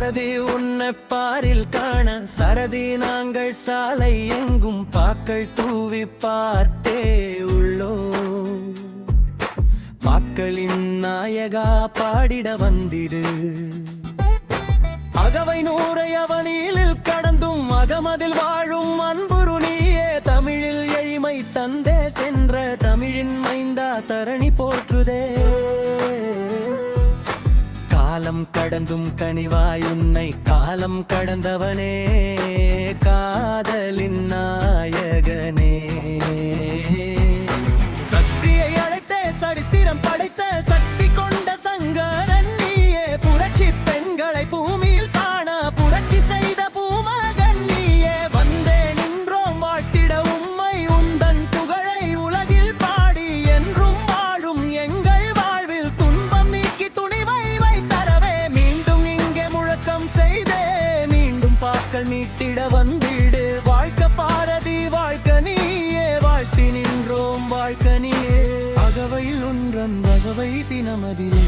பாரதி உன்னை பாரில் காண சரதி நாங்கள் சாலை எங்கும் பாக்கள் தூவி பார்த்தே உள்ளோம். மக்களின் நாயகா பாடிட வந்திடு. அகவை நூறை அவனியில் கடந்தும் அகமதில் வாழும் அன்புரு நீயே. தமிழில் எளிமை தந்தே சென்ற தமிழின் மைந்தா தரணி போற்றுதே. காலம் கடந்தும் கனிவாய் உன்னை காலம் கடந்தவனே, காதலின் நாயகனே. சக்தியை அழைத்தே சரித்திரம் படைத்த சக்தி கொண்ட சங்கரன் நீயே. புரட்சி பெண்களை பூமியில் காண புரட்சி செய்த பூமகன் நீயே. வந்தே நின்றோம் வாழ்த்திட உம்மை உந்தன் புகழை உலகில் பாடி என்றும் வாழும் எங்கள் வாழ்வில் துன்பம் நீக்கி துணிவை வைத்தரவே. மீண்டும் இங்கே முழக்கம் செய்தே மீண்டும் பாக்கள் மீட்டிட வந்திடு. வாழ்க்க பாரதி வாழ்க்க நீயே, வாழ்த்தி நின்றோம் வாழ்க்க நீயே. அகவையில் ஒன்றன் வகவை தினமதிலே